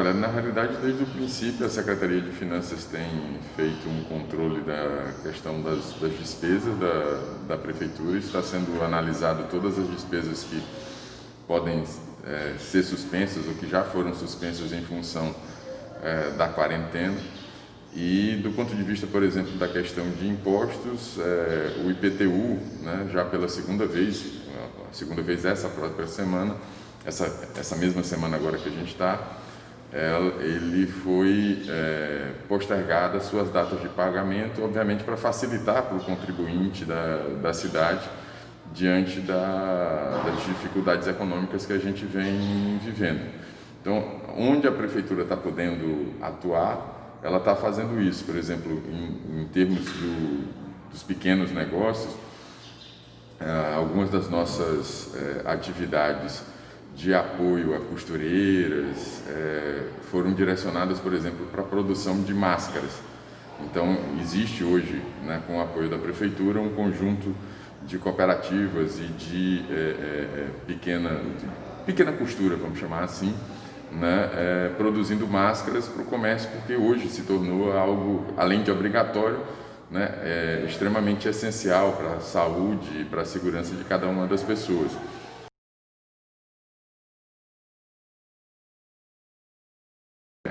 Olha, na realidade, desde o princípio, a Secretaria de Finanças tem feito um controle da questão das despesas da Prefeitura. Está sendo analisado todas as despesas que podem ser suspensas ou que já foram suspensas em função da quarentena. E do ponto de vista, por exemplo, da questão de impostos, o IPTU, né, já pela segunda vez essa própria semana, essa mesma semana agora que a gente está, ele foi postergado as suas datas de pagamento, obviamente para facilitar para o contribuinte da cidade diante das dificuldades econômicas que a gente vem vivendo. Então, onde a prefeitura está podendo atuar, ela está fazendo isso. Por exemplo, em termos dos pequenos negócios, algumas das nossas atividades de apoio a costureiras foram direcionadas, por exemplo, para a produção de máscaras. Então, existe hoje, né, com o apoio da prefeitura, um conjunto de cooperativas e de pequena costura, vamos chamar assim, né, produzindo máscaras para o comércio, porque hoje se tornou algo, além de obrigatório, né, extremamente essencial para a saúde e para a segurança de cada uma das pessoas.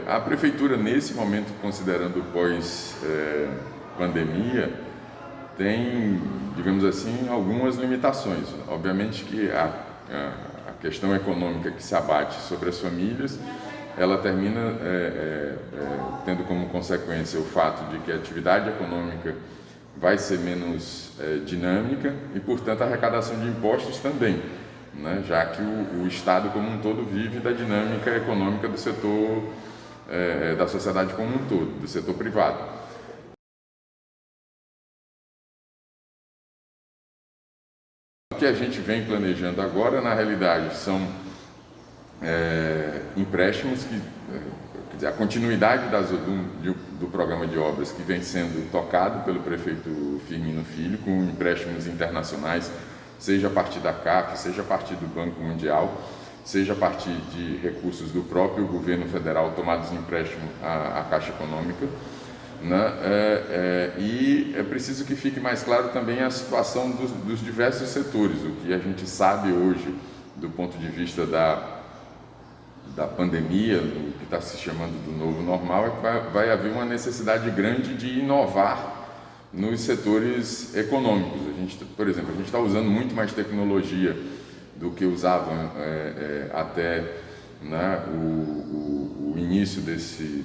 A prefeitura, nesse momento, considerando o pós-pandemia, tem, digamos assim, algumas limitações. Obviamente que a questão econômica que se abate sobre as famílias, ela termina tendo como consequência o fato de que a atividade econômica vai ser menos dinâmica e, portanto, a arrecadação de impostos também, né? Já que o Estado como um todo vive da dinâmica econômica do setor, da sociedade como um todo, do setor privado. O que a gente vem planejando agora, na realidade, são empréstimos que, quer dizer, a continuidade do programa de obras que vem sendo tocado pelo prefeito Firmino Filho, com empréstimos internacionais, seja a partir da CAF, seja a partir do Banco Mundial, seja a partir de recursos do próprio governo federal tomados em empréstimo à Caixa Econômica, né? E é preciso que fique mais claro também a situação dos diversos setores. O que a gente sabe hoje, do ponto de vista da pandemia, do que está se chamando do novo normal, é que vai haver uma necessidade grande de inovar nos setores econômicos. Por exemplo, a gente está usando muito mais tecnologia do que usavam até, né, o início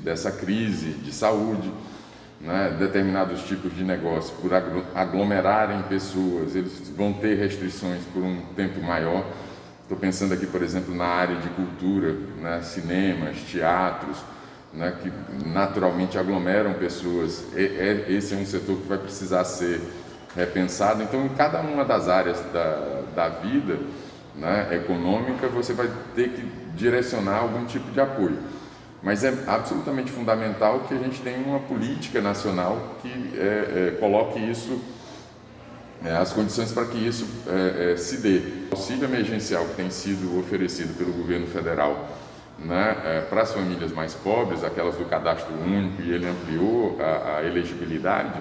dessa crise de saúde, né? Determinados tipos de negócio, por aglomerarem pessoas, eles vão ter restrições por um tempo maior. Estou pensando aqui, por exemplo, na área de cultura, né, cinemas, teatros, né, que naturalmente aglomeram pessoas. Esse é um setor que vai precisar ser repensado. Então, em cada uma das áreas da vida, né, econômica, você vai ter que direcionar algum tipo de apoio. Mas é absolutamente fundamental que a gente tenha uma política nacional que coloque isso, as condições para que isso se dê. O auxílio emergencial que tem sido oferecido pelo governo federal, né, para as famílias mais pobres, aquelas do cadastro único, e ele ampliou a elegibilidade,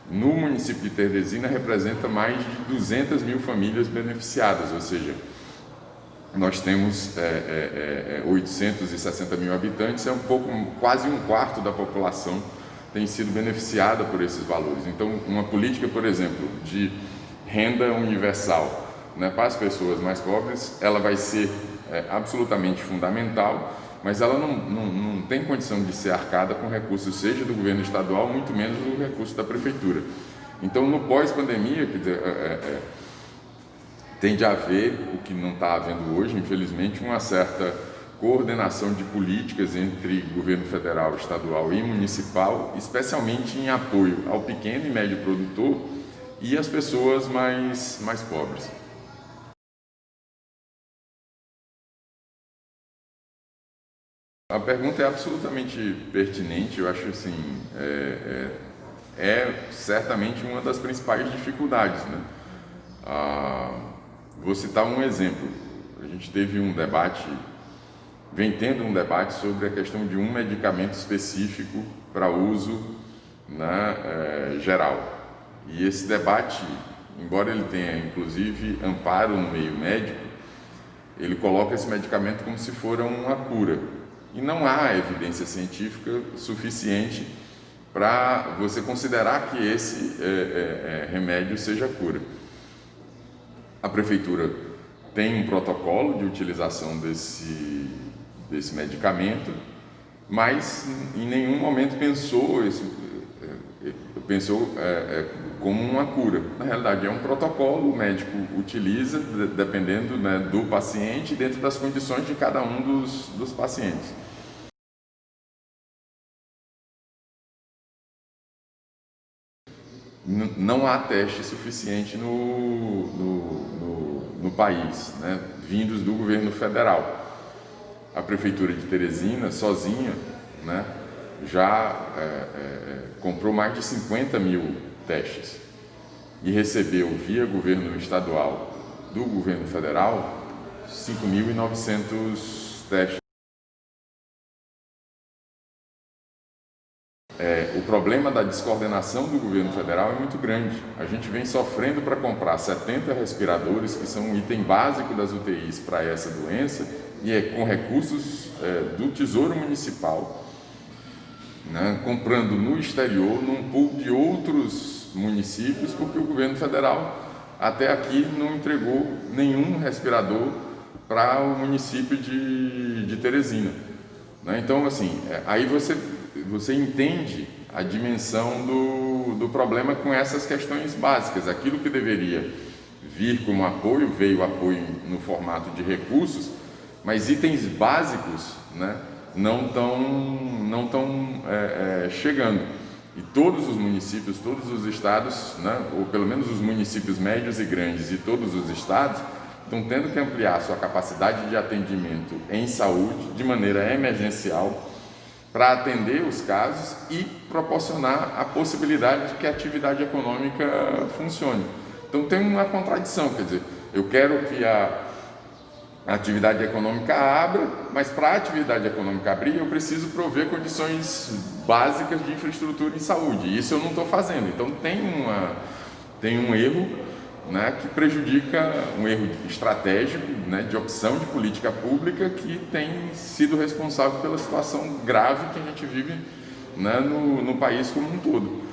no município de Teresina representa mais de 200 mil famílias beneficiadas, ou seja, nós temos 860 mil habitantes, quase um quarto da população tem sido beneficiada por esses valores. Então, uma política, por exemplo, de renda universal, né, para as pessoas mais pobres, ela vai ser absolutamente fundamental, mas ela não tem condição de ser arcada com recursos, seja do governo estadual, muito menos do recurso da prefeitura. Então, no pós-pandemia, quer dizer, tem de haver, o que não está havendo hoje, infelizmente, uma certa coordenação de políticas entre governo federal, estadual e municipal, especialmente em apoio ao pequeno e médio produtor e às pessoas mais pobres. A pergunta é absolutamente pertinente. Eu acho assim, certamente uma das principais dificuldades, né? Vou citar um exemplo. A gente teve um debate vem tendo um debate sobre a questão de um medicamento específico para uso, né, geral. E esse debate, embora ele tenha inclusive amparo no meio médico, ele coloca esse medicamento como se for uma cura. E não há evidência científica suficiente para você considerar que esse remédio seja cura. A prefeitura tem um protocolo de utilização desse medicamento, mas em nenhum momento pensou como uma cura. Na realidade, é um protocolo, o médico utiliza dependendo, né, do paciente, dentro das condições de cada um dos pacientes. Não há teste suficiente no país, né, vindos do governo federal. A prefeitura de Teresina, sozinha, né, já comprou mais de 50 mil testes e recebeu via governo estadual do governo federal 5.900 testes. O problema da descoordenação do governo federal é muito grande. A gente vem sofrendo para comprar 70 respiradores, que são um item básico das UTIs para essa doença, e com recursos do Tesouro Municipal, né, comprando no exterior, num pool de outros municípios, porque o governo federal até aqui não entregou nenhum respirador para o município de Teresina, né? Então, assim, aí você entende a dimensão do problema com essas questões básicas. Aquilo que deveria vir como apoio, veio apoio no formato de recursos, mas itens básicos, né, não estão chegando. E todos os municípios, todos os estados, né, ou pelo menos os municípios médios e grandes e todos os estados, estão tendo que ampliar sua capacidade de atendimento em saúde de maneira emergencial para atender os casos e proporcionar a possibilidade de que a atividade econômica funcione. Então tem uma contradição, quer dizer, eu quero que a atividade econômica abra, mas para a atividade econômica abrir eu preciso prover condições básicas de infraestrutura em saúde, e isso eu não estou fazendo. Então tem um erro, né, que prejudica, um erro estratégico, né, de opção de política pública, que tem sido responsável pela situação grave que a gente vive, né, no país como um todo.